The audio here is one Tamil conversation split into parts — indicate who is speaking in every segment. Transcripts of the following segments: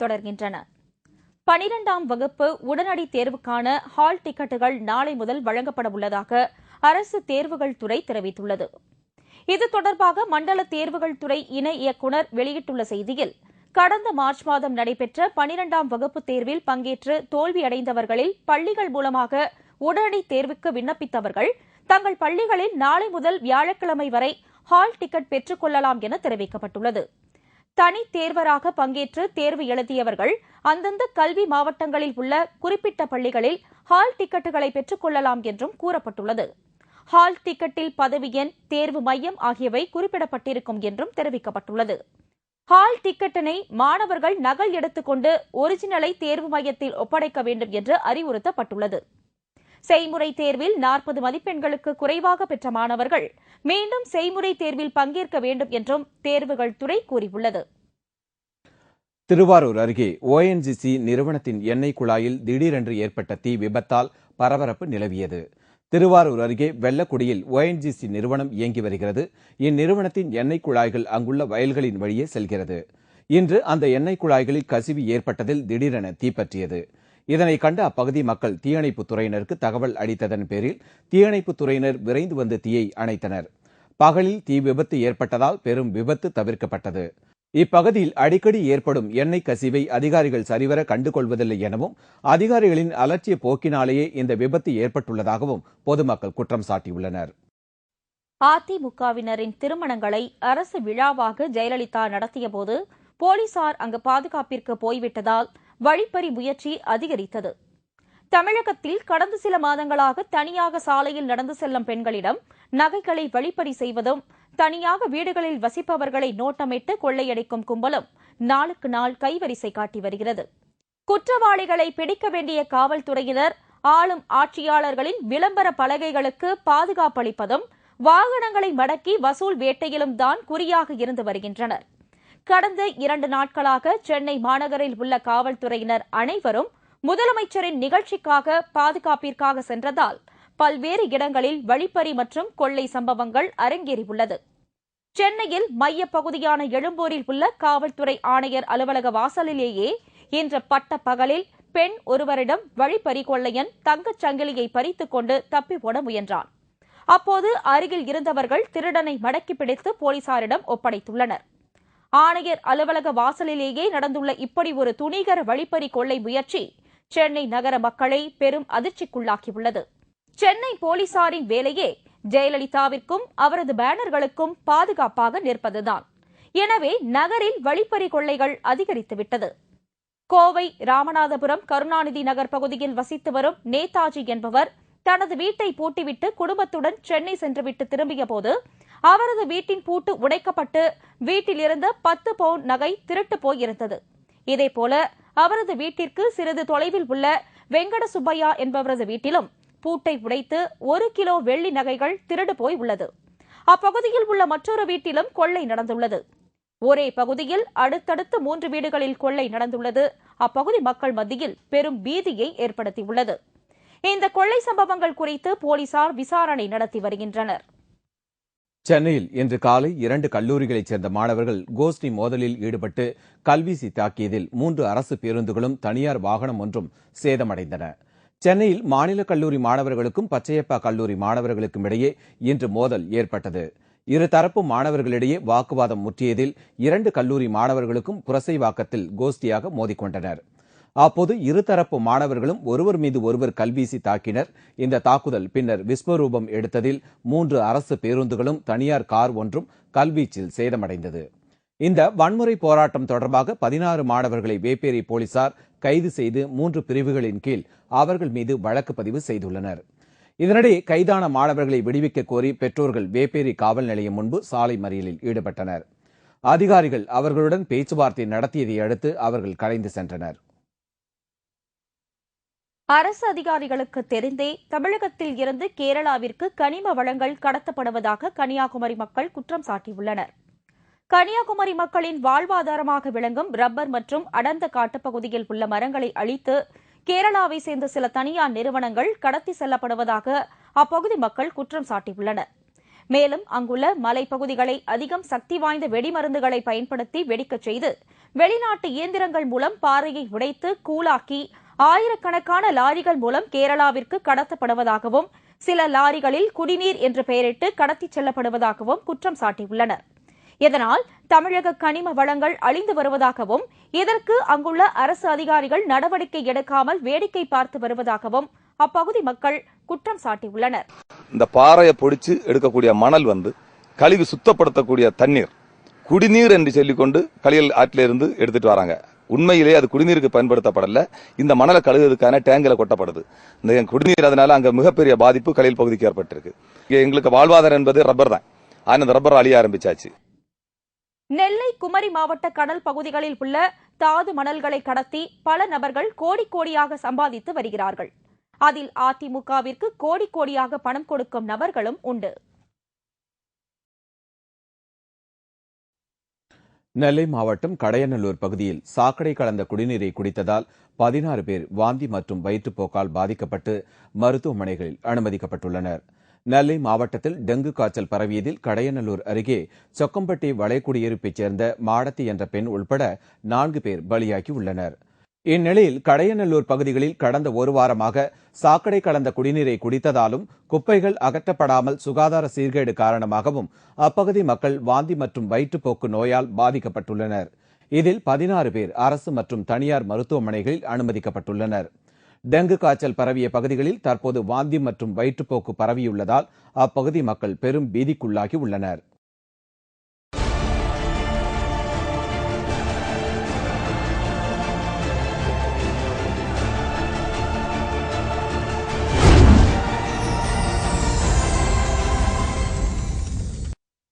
Speaker 1: தொடர்கின்றன. 12ஆம் வகுப்பு உடனடி தேர்வுக்கான ஹால் டிக்கெட்டுகள் நாளை முதல் வழங்கப்பட உள்ளதாக அரசு தேர்வுகள் துறை தெரிவித்துள்ளது. இது தொடர்பாக மண்டல தேர்வுகள் துறை இணை இயக்குநர் வெளியிட்டுள்ள செய்தியில், கடந்த மார்ச் மாதம் நடைபெற்ற 12ஆம் வகுப்பு தேர்வில் பங்கேற்று தோல்வியடைந்தவர்களில் பள்ளிகள் மூலமாக உடனடி தேர்வுக்கு விண்ணப்பித்தவர்கள் தங்கள் பள்ளிகளில் நாளை முதல் வியாழக்கிழமை வரை ஹால் டிக்கெட் பெற்றுக் கொள்ளலாம் என தெரிவிக்கப்பட்டுள்ளது. தனித் தேர்வராக பங்கேற்று தேர்வு எழுதியவர்கள் அந்தந்த கல்வி மாவட்டங்களில் உள்ள குறிப்பிட்ட பள்ளிகளில் ஹால் டிக்கெட்டுகளை பெற்றுக் கொள்ளலாம் என்றும் கூறப்பட்டுள்ளது. ஹால் டிக்கெட்டில் பதவி எண், தேர்வு மையம் ஆகியவை குறிப்பிடப்பட்டிருக்கும் என்றும் தெரிவிக்கப்பட்டுள்ளது. ஹால் டிக்கெட்டினை மாணவர்கள் நகல் எடுத்துக்கொண்டு ஒரிஜினலை தேர்வு மையத்தில் ஒப்படைக்க வேண்டும் என்று அறிவுறுத்தப்பட்டுள்ளது. செய்முறை தேர்வில் 40 மதிப்பெண்களுக்கு குறைவாக பெற்ற மாணவர்கள் மீண்டும் செய்முறை தேர்வில் பங்கேற்க வேண்டும் என்றும் தேர்வுகள் துறை கூறியுள்ளது.
Speaker 2: திருவாரூர் அருகே ONGC நிறுவனத்தின் எண்ணெய் குழாயில் திடீரென்று ஏற்பட்ட தீ விபத்தால் பரபரப்பு நிலவியது. திருவாரூர் அருகே வெள்ளக்குடியில் ONGC நிறுவனம் இயங்கி வருகிறது. இந்நிறுவனத்தின் எண்ணெய் குழாய்கள் அங்குள்ள வயல்களின் வழியே செல்கிறது. இன்று அந்த எண்ணெய் குழாய்களில் கசிவு ஏற்பட்டதில் திடீரென தீப்பற்றியது. இதனை கண்ட அப்பகுதி மக்கள் தீயணைப்புத் துறையினருக்கு தகவல் அளித்ததன் பேரில் தீயணைப்புத் துறையினர் விரைந்து வந்து தீயை அணைத்தனர். பகலில் தீ விபத்து ஏற்பட்டதால் பெரும் விபத்து தவிர்க்கப்பட்டது. இப்பகுதியில் அடிக்கடி ஏற்படும் எண்ணெய் கசிவை அதிகாரிகள் சரிவர கண்டுகொள்வதில்லை எனவும், அதிகாரிகளின் அலட்சிய போக்கினாலேயே இந்த விபத்து ஏற்பட்டுள்ளதாகவும் பொதுமக்கள் குற்றம் சாட்டியுள்ளனர்.
Speaker 1: அதிமுகவினரின் திருமணங்களை அரசு விழாவாக ஜெயலலிதா நடத்தியபோது போலீசார் அங்கு பாதுகாப்பிற்கு போய்விட்டதால் வழிப்பறி முயற்சி அதிகரித்தது. தமிழகத்தில் கடந்த சில மாதங்களாக தனியாக சாலையில் நடந்து செல்லும் பெண்களிடம் நகைகளை வழிப்பறி செய்வதும், தனியாக வீடுகளில் வசிப்பவர்களை நோட்டமிட்டு கொள்ளையடிக்கும் கும்பலும் நாளுக்கு நாள் கைவரிசை காட்டி வருகிறது. குற்றவாளிகளை பிடிக்க வேண்டிய காவல்துறையினர் ஆளும் ஆட்சியாளர்களின் விளம்பர பலகைகளுக்கு பாதுகாப்பளிப்பதும், வாகனங்களை மடக்கி வசூல் வேட்டையிலும் தான் குறியாக இருந்து வருகின்றனர். கடந்த 2 நாட்களாக சென்னை மாநகரில் உள்ள காவல்துறையினர் அனைவரும் முதலமைச்சரின் நிகழ்ச்சிக்காக பாதுகாப்பிற்காக சென்றதால் பல்வேறு இடங்களில் வழிப்பறி மற்றும் கொள்ளை சம்பவங்கள் அரங்கேறியுள்ளது. சென்னையில் மையப்பகுதியான எழும்பூரில் உள்ள காவல்துறை ஆணையர் அலுவலக வாசலிலேயே இன்று பட்ட பகலில் பெண் ஒருவரிடம் வழிப்பறி கொள்ளையன் தங்கச் சங்கிலியை பறித்துக் கொண்டு தப்பி ஓட முயன்றான். அப்போது அருகில் இருந்தவர்கள் திருடனை மடக்கி பிடித்து போலீசாரிடம் ஒப்படைத்துள்ளனர். ஆணையர் அலுவலக வாசலிலேயே நடந்துள்ள இப்படி ஒரு துணிகர வழிப்பறி கொள்ளை முயற்சி சென்னை நகர மக்களை பெரும் அதிர்ச்சிக்குள்ளாக்கியுள்ளது. சென்னை போலீசாரின் வேலையே ஜெயலலிதாவிற்கும் அவரது பேனர்களுக்கும் பாதுகாப்பாக நிற்பதுதான். எனவே நகரில் வழிப்பறி கொள்ளைகள் அதிகரித்துவிட்டது. கோவை ராமநாதபுரம் கருணாநிதி நகர் பகுதியில் வசித்து வரும் நேதாஜி என்பவர் தனது வீட்டை பூட்டிவிட்டு குடும்பத்துடன் சென்னை சென்றுவிட்டு திரும்பிய போது அவரது வீட்டின் பூட்டு உடைக்கப்பட்டு வீட்டில் இருந்த 10 பவுன் நகை திருட்டு போயிருந்தது. இதேபோல அவரது வீட்டிற்கு சிறிது தொலைவில் உள்ள வெங்கட சுப்பையா என்பவரது வீட்டிலும் பூட்டை உடைத்து 1 கிலோ வெள்ளி நகைகள் திருடு போய் உள்ளது. அப்பகுதியில் உள்ள மற்றொரு வீட்டிலும் கொள்ளை நடந்துள்ளது. ஒரே பகுதியில் அடுத்தடுத்து 3 வீடுகளில் கொள்ளை நடந்துள்ளது அப்பகுதி மக்கள் மத்தியில் பெரும் பீதியை ஏற்படுத்தியுள்ளது. இந்த கொள்ளை சம்பவங்கள் குறித்து போலீசார் விசாரணை நடத்தி வருகின்றனர்.
Speaker 2: சென்னையில் இன்று காலை 2 கல்லூரிகளைச் சேர்ந்த மாணவர்கள் கோஷ்டி மோதலில் ஈடுபட்டு கல்வீசி தாக்கியதில் 3 அரசு பேருந்துகளும் தனியார் வாகனம் ஒன்றும் சேதமடைந்தன. சென்னையில் மாநில கல்லூரி மாணவர்களுக்கும் பச்சையப்பா கல்லூரி மாணவர்களுக்கும் இடையே இன்று மோதல் ஏற்பட்டது. இருதரப்பு மாணவர்களிடையே வாக்குவாதம் முற்றியதில் 2 கல்லூரி மாணவர்களுக்கும் புரசைவாக்கத்தில் கோஷ்டியாக மோதிக்கொண்டனர். அப்போது இருதரப்பு மாணவர்களும் ஒருவர் மீது ஒருவர் கல்வீசி தாக்கினர். இந்த தாக்குதல் பின்னர் விஸ்வரூபம் எடுத்ததில் 3 அரசு பேருந்துகளும் தனியார் கார் ஒன்றும் கல்வீச்சில் சேதமடைந்தது. இந்த வன்முறை போராட்டம் தொடர்பாக 16 மாணவர்களை வேப்பேரி போலீசார் கைது செய்து 3 பிரிவுகளின் கீழ் அவர்கள் மீது வழக்கு பதிவு செய்துள்ளனர். இதனிடையே கைதான மாணவர்களை விடுவிக்க கோரி பெற்றோர்கள் வேப்பேரி காவல் நிலையம் முன்பு சாலை மறியலில் ஈடுபட்டனர். அதிகாரிகள் அவர்களுடன் பேச்சுவார்த்தை நடத்தியதை அடுத்து அவர்கள் கலைந்து சென்றனர்.
Speaker 1: அரசு அதிகாரிகளுக்கு தெரிந்தே தமிழகத்தில் இருந்து கேரளாவிற்கு கனிம வளங்கள் கடத்தப்படுவதாக கன்னியாகுமரி மக்கள் குற்றம் சாட்டியுள்ளனர். கன்னியாகுமரி மக்களின் வாழ்வாதாரமாக விளங்கும் ரப்பர் மற்றும் அடர்ந்த காட்டுப்பகுதியில் உள்ள மரங்களை அழித்து கேரளாவை சேர்ந்த சில தனியார் நிறுவனங்கள் கடத்தி செல்லப்படுவதாக அப்பகுதி மக்கள் குற்றம் சாட்டியுள்ளனர். மேலும் அங்குள்ள மலைப்பகுதிகளை அதிகம் சக்தி வாய்ந்த வெடிமருந்துகளை பயன்படுத்தி வெடிக்கச் செய்து வெளிநாட்டு இயந்திரங்கள் மூலம் பாறையை உடைத்து கூலாக்கி ஆயிரக்கணக்கான லாரிகள் மூலம் கேரளாவிற்கு கடத்தப்படுவதாகவும் சில லாரிகளில் குடிநீர் என்று பெயரிட்டு கடத்திச் செல்லப்படுவதாகவும் குற்றம் சாட்டியுள்ளனர். இதனால் தமிழக கனிம வளங்கள் அழிந்து வருவதாகவும் இதற்கு அங்குள்ள அரசு அதிகாரிகள் நடவடிக்கை எடுக்காமல் வேடிக்கை பார்த்து வருவதாகவும் அப்பகுதி மக்கள் குற்றம் சாட்டியுள்ளனர்.
Speaker 3: இந்த பாறையை பொடிச்சு எடுக்கக்கூடிய மணல் கழிவு சுத்தப்படுத்தக்கூடிய தண்ணீர் குடிநீர் என்று சொல்லிக்கொண்டு களியல் ஆற்றிலிருந்து எடுத்துட்டு வராங்க. உண்மையிலேயே அது குடிநீருக்கு பயன்படுத்தப்படல. இந்த மணலை கழுவுவதற்கான டேங்கில் கொட்டப்படுது. இந்த குடிநீர் அதனால அங்க மிகப்பெரிய பாதிப்பு களியல் பகுதிக்கு ஏற்பட்டிருக்கு. எங்களுக்கு வாழ்வாதாரம் என்பது ரப்பர் தான். ஆனால் அந்த ரப்பர் அழிய ஆரம்பிச்சாச்சு.
Speaker 1: நெல்லை குமரி மாவட்ட கடல் பகுதிகளில் உள்ள தாது மணல்களை கடத்தி பல நபர்கள் கோடி கோடியாக சம்பாதித்து வருகிறார்கள். அதில் அதிமுகவிற்கு கோடி கோடியாக பணம் கொடுக்கும் நபர்களும் உண்டு.
Speaker 2: நெல்லை மாவட்டம் கடையநல்லூர் பகுதியில் சாக்கடை கலந்த குடிநீரை குடித்ததால் 16 பேர் வாந்தி மற்றும் வயிற்றுப்போக்கால் பாதிக்கப்பட்டு மருத்துவமனைகளில் அனுமதிக்கப்பட்டுள்ளனர். நெல்லை மாவட்டத்தில் டெங்கு காய்ச்சல் பரவியதில் கடையநல்லூர் அருகே சொக்கம்பட்டி வளைகுடியிருப்பைச் சேர்ந்த மாடத்தி என்ற பெண் உள்பட 4 பேர் பலியாகியுள்ளனர். இந்நிலையில் கடையநல்லூர் பகுதிகளில் கடந்த ஒரு வாரமாக சாக்கடை கலந்த குடிநீரை குடித்ததாலும் குப்பைகள் அகற்றப்படாமல் சுகாதார சீர்கேடு காரணமாகவும் அப்பகுதி மக்கள் வாந்தி மற்றும் வயிற்றுப்போக்கு நோயால் பாதிக்கப்பட்டுள்ளனர். இதில் 16 பேர் அரசு மற்றும் தனியார் மருத்துவமனைகளில் அனுமதிக்கப்பட்டுள்ளனர். டெங்கு காய்ச்சல் பரவிய பகுதிகளில் தற்போது வாந்தி மற்றும் வயிற்றுப்போக்கு பரவியுள்ளதால் அப்பகுதி மக்கள் பெரும் பீதிக்குள்ளாகி உள்ளனர்.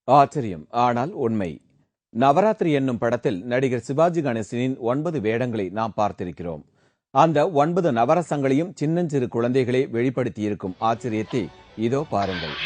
Speaker 2: ஆச்சரியம், ஆனால் உண்மை. நவராத்திரி என்னும் படத்தில் நடிகர் சிவாஜி கணேசனின் 9 வேடங்களை நாம் பார்த்திருக்கிறோம். அந்த 9 நவரசங்களையும் சின்னஞ்சிறு குழந்தைகளே வெளிப்படுத்தியிருக்கும் ஆச்சரியத்தை இதோ பாருங்கள்.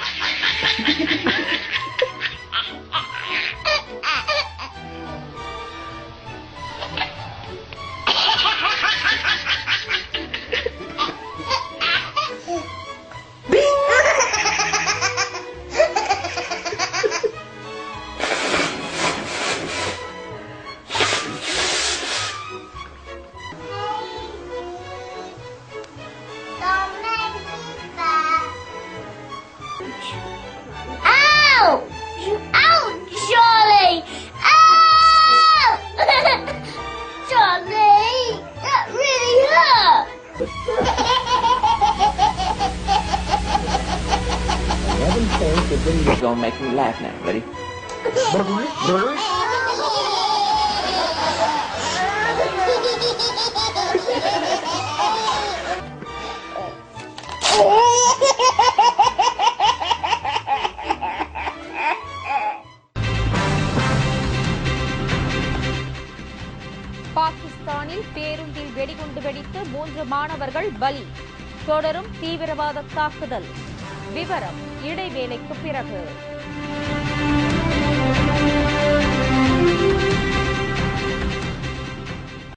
Speaker 4: It's gonna make me laugh now. Ready?
Speaker 1: பாகிஸ்தானில் பேருந்தில் வெடிகுண்டு வெடித்து 3 மாணவர்கள் பலி. தொடரும் தீவிரவாத தாக்குதல். விவரம் இடைவேளைக்கு பிறகு.